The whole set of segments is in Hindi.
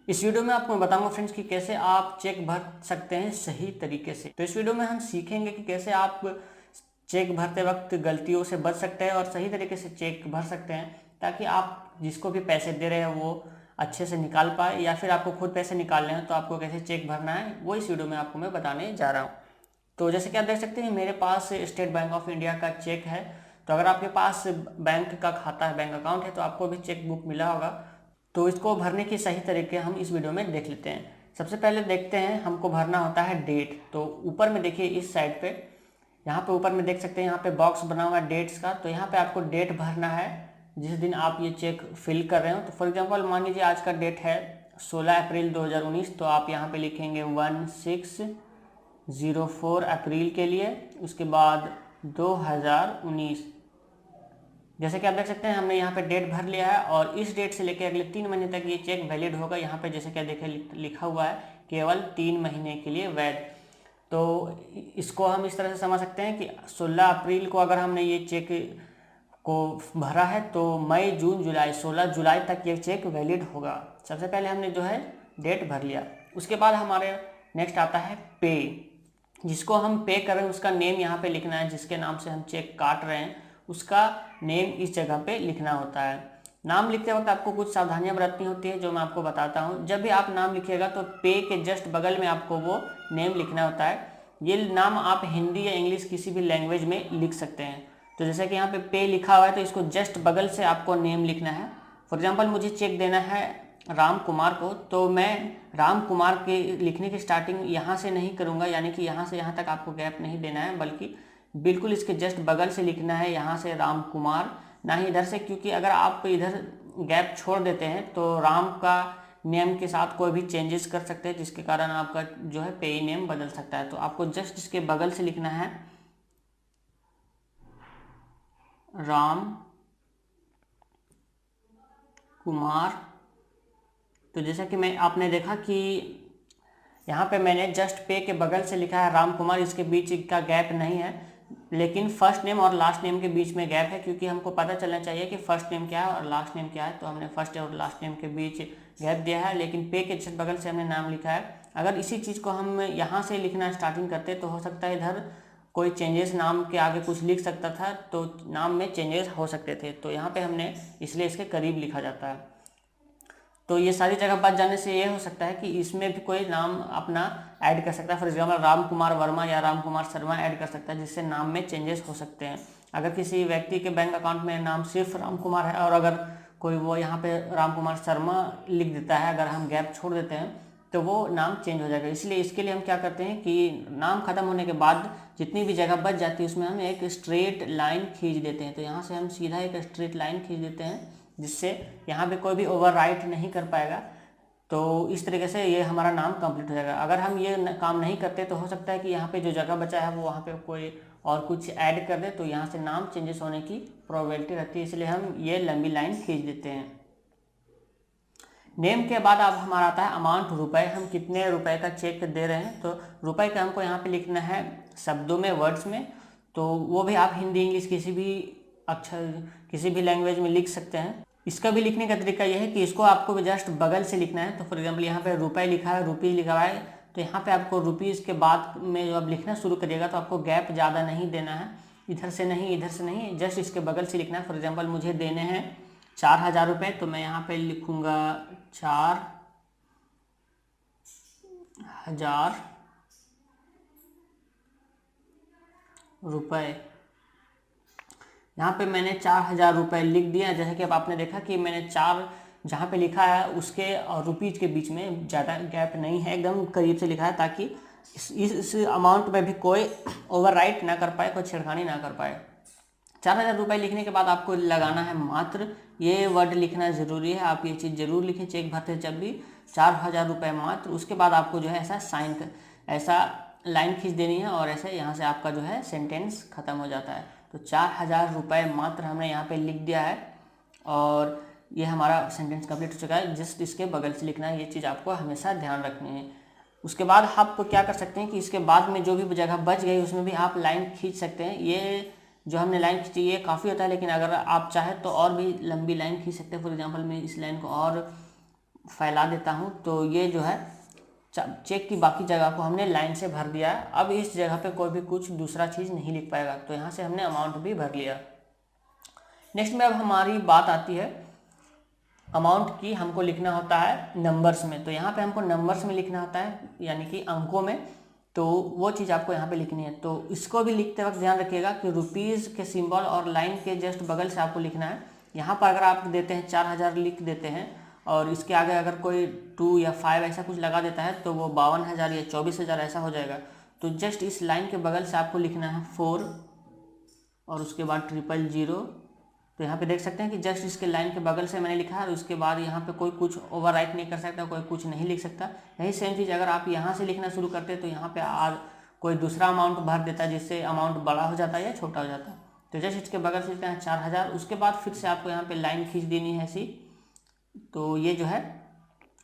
इस वीडियो में आपको मैं बताऊंगा फ्रेंड्स कि कैसे आप चेक भर सकते हैं सही तरीके से। तो इस वीडियो में हम सीखेंगे कि कैसे आप चेक भरते वक्त गलतियों से बच सकते हैं और सही तरीके से चेक भर सकते हैं, ताकि आप जिसको भी पैसे दे रहे हैं वो अच्छे से निकाल पाए, या फिर आपको खुद पैसे निकालने हैं तो आपको कैसे चेक भरना है वो इस वीडियो में आपको मैं बताने जा रहा हूँ। तो जैसे कि आप देख सकते हैं मेरे पास स्टेट बैंक ऑफ इंडिया का चेक है। तो अगर आपके पास बैंक का खाता है, बैंक अकाउंट है, तो आपको भी चेक बुक मिला होगा। तो इसको भरने की सही तरीके हम इस वीडियो में देख लेते हैं। सबसे पहले देखते हैं, हमको भरना होता है डेट। तो ऊपर में देखिए इस साइड पे, यहाँ पे ऊपर में देख सकते हैं यहाँ पे बॉक्स बना हुआ है डेट्स का। तो यहाँ पे आपको डेट भरना है जिस दिन आप ये चेक फिल कर रहे हो। तो फॉर एग्जांपल मान लीजिए आज का डेट है 16 अप्रैल 2019, तो आप यहाँ पे लिखेंगे 1604 अप्रैल के लिए, उसके बाद 2019। जैसे कि आप देख सकते हैं हमने यहाँ पे डेट भर लिया है और इस डेट से लेकर अगले 3 महीने तक ये चेक वैलिड होगा। यहाँ पे जैसे कि देखे लिखा हुआ है केवल 3 महीने के लिए वैध। तो इसको हम इस तरह से समझ सकते हैं कि 16 अप्रैल को अगर हमने ये चेक को भरा है तो मई जून जुलाई 16 जुलाई तक ये चेक वैलिड होगा। सबसे पहले हमने जो है डेट भर लिया। उसके बाद हमारे नेक्स्ट आता है पे। जिसको हम पे कर रहे हैं उसका नेम यहाँ पे लिखना है। जिसके नाम से हम चेक काट रहे हैं उसका नेम इस जगह पे लिखना होता है। नाम लिखते वक्त आपको कुछ सावधानियां बरतनी होती है जो मैं आपको बताता हूँ। जब भी आप नाम लिखिएगा तो पे के जस्ट बगल में आपको वो नेम लिखना होता है। ये नाम आप हिंदी या इंग्लिश किसी भी लैंग्वेज में लिख सकते हैं। तो जैसे कि यहाँ पे लिखा हुआ है तो इसको जस्ट बगल से आपको नेम लिखना है। फॉर एग्जाम्पल मुझे चेक देना है राम कुमार को, तो मैं राम कुमार के लिखने की स्टार्टिंग यहाँ से नहीं करूँगा, यानी कि यहाँ से यहाँ तक आपको गैप नहीं देना है, बल्कि बिल्कुल इसके जस्ट बगल से लिखना है यहाँ से राम कुमार, ना ही इधर से। क्योंकि अगर आप इधर गैप छोड़ देते हैं तो राम का नेम के साथ कोई भी चेंजेस कर सकते हैं, जिसके कारण आपका जो है पेई नेम बदल सकता है। तो आपको जस्ट इसके बगल से लिखना है राम कुमार। तो जैसा कि आपने देखा कि यहाँ पे मैंने जस्ट पे के बगल से लिखा है राम कुमार, इसके बीच का गैप नहीं है, लेकिन फर्स्ट नेम और लास्ट नेम के बीच में गैप है। क्योंकि हमको पता चलना चाहिए कि फर्स्ट नेम क्या है और लास्ट नेम क्या है। तो हमने फर्स्ट और लास्ट नेम के बीच गैप दिया है, लेकिन पे के जस्ट बगल से हमने नाम लिखा है। अगर इसी चीज़ को हम यहाँ से लिखना स्टार्टिंग करते तो हो सकता है इधर कोई चेंजेस, नाम के आगे कुछ लिख सकता था तो नाम में चेंजेस हो सकते थे। तो यहाँ पे हमने इसलिए इसके करीब लिखा जाता है। तो ये सारी जगह बच जाने से ये हो सकता है कि इसमें भी कोई नाम अपना ऐड कर सकता है। फॉर एग्जाम्पल राम कुमार वर्मा या राम कुमार शर्मा ऐड कर सकता है, जिससे नाम में चेंजेस हो सकते हैं। अगर किसी व्यक्ति के बैंक अकाउंट में नाम सिर्फ राम कुमार है और अगर कोई वो यहाँ पे राम कुमार शर्मा लिख देता है, अगर हम गैप छोड़ देते हैं तो वो नाम चेंज हो जाएगा। इसलिए इसके लिए हम क्या करते हैं कि नाम खत्म होने के बाद जितनी भी जगह बच जाती है उसमें हम एक स्ट्रेट लाइन खींच देते हैं। तो यहाँ से हम सीधा एक स्ट्रेट लाइन खींच देते हैं, जिससे यहाँ पे कोई भी ओवरराइट नहीं कर पाएगा। तो इस तरीके से ये हमारा नाम कंप्लीट हो जाएगा। अगर हम ये काम नहीं करते तो हो सकता है कि यहाँ पे जो जगह बचा है वो वहाँ पे कोई और कुछ ऐड कर दे, तो यहाँ से नाम चेंजेस होने की प्रोबेबिलिटी रहती है। इसलिए हम ये लंबी लाइन खींच देते हैं। नेम के बाद अब हमारा आता है अमाउंट, रुपए। हम कितने रुपए का चेक दे रहे हैं, तो रुपए का हमको यहाँ पे लिखना है शब्दों में, वर्ड्स में। तो वो भी आप हिंदी इंग्लिश किसी भी अक्षर किसी भी लैंग्वेज में लिख सकते हैं। इसका भी लिखने का तरीका यह है कि इसको आपको जस्ट बगल से लिखना है। तो फॉर एग्जाम्पल यहाँ पे रुपए लिखा है, रुपीज़ लिखा हुआ है, तो यहाँ पे आपको रुपीज़ के बाद में जो आप लिखना शुरू करिएगा तो आपको गैप ज़्यादा नहीं देना है, इधर से नहीं इधर से नहीं, जस्ट इसके बगल से लिखना है। फॉर एग्जाम्पल मुझे देने हैं 4000 रुपये, तो मैं यहाँ पे लिखूँगा 4000 रुपये। यहाँ पे मैंने 4000 रुपये लिख दिया। जैसे कि अब आपने देखा कि मैंने 4 जहाँ पे लिखा है उसके और रुपीज़ के बीच में ज़्यादा गैप नहीं है, एकदम करीब से लिखा है, ताकि इस अमाउंट में भी कोई ओवरराइट ना कर पाए, कोई छेड़खानी ना कर पाए। 4000 रुपये लिखने के बाद आपको लगाना है मात्र। ये वर्ड लिखना ज़रूरी है, आप ये चीज़ ज़रूर लिखें चेक भरते जब भी, 4000 रुपये मात्र। उसके बाद आपको जो है ऐसा लाइन खींच देनी है और ऐसे यहाँ से आपका जो है सेंटेंस ख़त्म हो जाता है। तो 4000 रुपये मात्र हमने यहाँ पे लिख दिया है और ये हमारा सेंटेंस कंप्लीट हो चुका है। जस्ट इसके बगल से लिखना है, ये चीज़ आपको हमेशा ध्यान रखनी है। उसके बाद आप क्या कर सकते हैं कि इसके बाद में जो भी जगह बच गई उसमें भी आप लाइन खींच सकते हैं। ये जो हमने लाइन खींची ये काफ़ी होता है, लेकिन अगर आप चाहें तो और भी लंबी लाइन खींच सकते हैं। फॉर एग्जांपल मैं इस लाइन को और फैला देता हूँ तो ये जो है चेक की बाकी जगह को हमने लाइन से भर दिया है। अब इस जगह पे कोई भी कुछ दूसरा चीज़ नहीं लिख पाएगा, तो यहाँ से हमने अमाउंट भी भर लिया। नेक्स्ट में अब हमारी बात आती है अमाउंट की हमको लिखना होता है नंबर्स में। तो यहाँ पे हमको नंबर्स में लिखना होता है, यानी कि अंकों में। तो वो चीज़ आपको यहाँ पे लिखनी है। तो इसको भी लिखते वक्त ध्यान रखिएगा कि रुपीज़ के सिंबल और लाइन के जस्ट बगल से आपको लिखना है। यहाँ पर अगर आप देते हैं 4000 लिख देते हैं और इसके आगे अगर कोई 2 या 5 ऐसा कुछ लगा देता है तो वो 52,000 या 24,000 ऐसा हो जाएगा। तो जस्ट इस लाइन के बगल से आपको लिखना है 4 और उसके बाद 000। तो यहाँ पे देख सकते हैं कि जस्ट इसके लाइन के बगल से मैंने लिखा है और उसके बाद यहाँ पे कोई कुछ ओवरराइट नहीं कर सकता, कोई कुछ नहीं लिख सकता। यही सेम चीज़ अगर आप यहाँ से लिखना शुरू करते तो यहाँ पे कोई दूसरा अमाउंट भर देता जिससे अमाउंट बड़ा हो जाता है या छोटा हो जाता है। तो जस्ट इसके बगल से लिखना है 4000। उसके बाद फिर से आपको यहाँ पे लाइन खींच देनी है ऐसी। तो ये जो है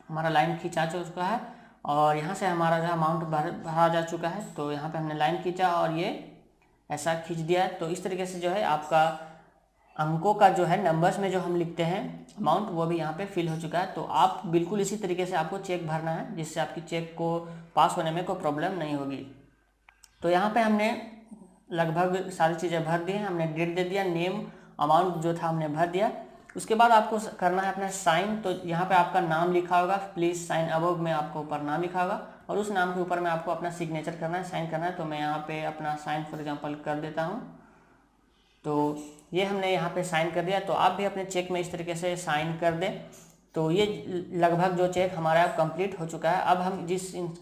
हमारा लाइन खींचा चुका है और यहाँ से हमारा जो अमाउंट भरा जा चुका है। तो यहाँ पे हमने लाइन खींचा और ये ऐसा खींच दिया है। तो इस तरीके से जो है आपका अंकों का जो है नंबर्स में जो हम लिखते हैं अमाउंट वो भी यहाँ पे फिल हो चुका है। तो आप बिल्कुल इसी तरीके से आपको चेक भरना है जिससे आपकी चेक को पास होने में कोई प्रॉब्लम नहीं होगी। तो यहाँ पे हमने लगभग सारी चीज़ें भर दी हैं। हमने डेट दे दिया, नेम, अमाउंट जो था हमने भर दिया। उसके बाद आपको करना है अपना साइन। तो यहाँ पे आपका नाम लिखा होगा, प्लीज़ साइन अबव में आपको ऊपर नाम लिखा होगा और उस नाम के ऊपर में आपको अपना सिग्नेचर करना है, साइन करना है। तो मैं यहाँ पे अपना साइन फॉर एग्जांपल कर देता हूँ। तो ये हमने यहाँ पे साइन कर दिया। तो आप भी अपने चेक में इस तरीके से साइन कर दें। तो ये लगभग जो चेक हमारा कंप्लीट हो चुका है। अब हम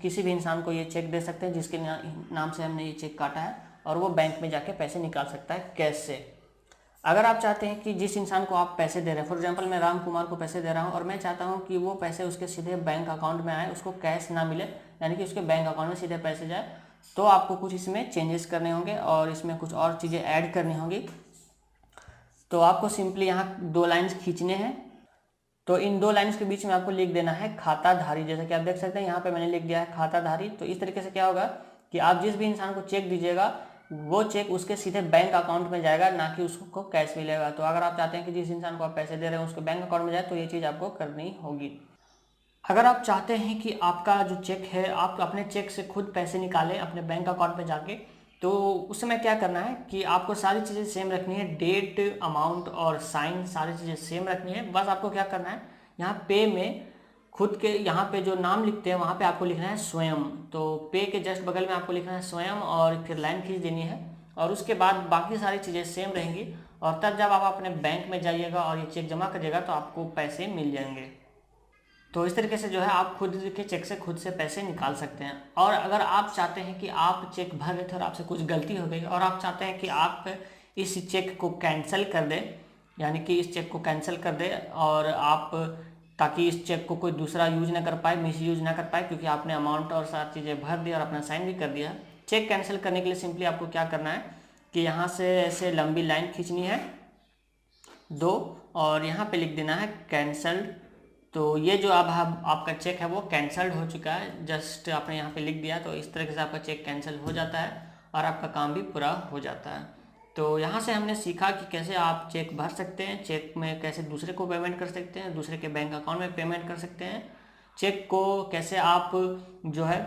किसी भी इंसान को ये चेक दे सकते हैं जिसके नाम से हमने ये चेक काटा है और वो बैंक में जाके पैसे निकाल सकता है कैश से। अगर आप चाहते हैं कि जिस इंसान को आप पैसे दे रहे हैं, फॉर एग्जांपल मैं राम कुमार को पैसे दे रहा हूं और मैं चाहता हूं कि वो पैसे उसके सीधे बैंक अकाउंट में आए, उसको कैश ना मिले, यानी कि उसके बैंक अकाउंट में सीधे पैसे जाए, तो आपको कुछ इसमें चेंजेस करने होंगे और इसमें कुछ और चीज़ें ऐड करनी होंगी। तो आपको सिंपली यहाँ 2 लाइन्स खींचने हैं। तो इन 2 लाइन्स के बीच में आपको लिख देना है खाताधारी। जैसा कि आप देख सकते हैं यहाँ पे मैंने लिख दिया है खाताधारी। तो इस तरीके से क्या होगा कि आप जिस भी इंसान को चेक दीजिएगा वो चेक उसके सीधे बैंक अकाउंट में जाएगा, ना कि उसको कैश मिलेगा। तो अगर आप चाहते हैं कि जिस इंसान को आप पैसे दे रहे हैं उसके बैंक अकाउंट में जाए तो ये चीज़ आपको करनी होगी। अगर आप चाहते हैं कि आपका जो चेक है आप अपने चेक से खुद पैसे निकालें अपने बैंक अकाउंट में जाके, तो उस समय क्या करना है कि आपको सारी चीज़ें सेम रखनी है। डेट, अमाउंट और साइन सारी चीज़ें सेम रखनी है। बस आपको क्या करना है, यहाँ पे में खुद के यहाँ पे जो नाम लिखते हैं वहाँ पे आपको लिखना है स्वयं। तो पे के जस्ट बगल में आपको लिखना है स्वयं और फिर लाइन खींच देनी है और उसके बाद बाकी सारी चीज़ें सेम रहेंगी। और तब जब आप अपने बैंक में जाइएगा और ये चेक जमा करिएगा तो आपको पैसे मिल जाएंगे। तो इस तरीके से जो है आप खुद के चेक से खुद से पैसे निकाल सकते हैं। और अगर आप चाहते हैं कि आप चेक भर रहे थे और आपसे कुछ गलती हो गई और आप चाहते हैं कि आप इस चेक को कैंसिल कर दें, यानी कि इस चेक को कैंसिल कर दें और आप ताकि इस चेक को कोई दूसरा यूज ना कर पाए, मिस यूज ना कर पाए, क्योंकि आपने अमाउंट और सारी चीज़ें भर दी और अपना साइन भी कर दिया। चेक कैंसिल करने के लिए सिंपली आपको क्या करना है कि यहाँ से ऐसे लंबी लाइन खींचनी है 2 और यहाँ पे लिख देना है कैंसल्ड। तो ये जो अब आपका चेक है वो कैंसल्ड हो चुका है। जस्ट आपने यहाँ पे लिख दिया तो इस तरीके से आपका चेक कैंसिल हो जाता है और आपका काम भी पूरा हो जाता है। तो यहाँ से हमने सीखा कि कैसे आप चेक भर सकते हैं, चेक में कैसे दूसरे को पेमेंट कर सकते हैं, दूसरे के बैंक अकाउंट में पेमेंट कर सकते हैं, चेक को कैसे आप जो है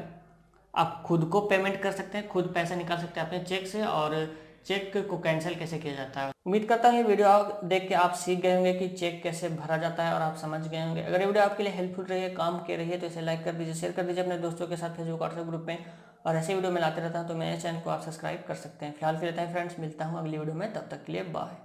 आप खुद को पेमेंट कर सकते हैं, खुद पैसा निकाल सकते हैं अपने चेक से, और चेक को कैंसिल कैसे किया जाता है। उम्मीद करता हूँ ये वीडियो देख के आप सीख गए होंगे कि चेक कैसे भरा जाता है और आप समझ गए होंगे। अगर ये वीडियो आपके लिए हेल्पफुल रही है, काम के रही है, तो इसे लाइक कर दीजिए, शेयर कर दीजिए अपने दोस्तों के साथ फेसबुक व्हाट्सएप ग्रुप में। और ऐसे वीडियो में लाते रहता हूँ तो मेरे चैनल को आप सब्सक्राइब कर सकते हैं। फिलहाल के लिए फ्रेंड्स, मिलता हूँ अगली वीडियो में, तब तक के लिए बाय।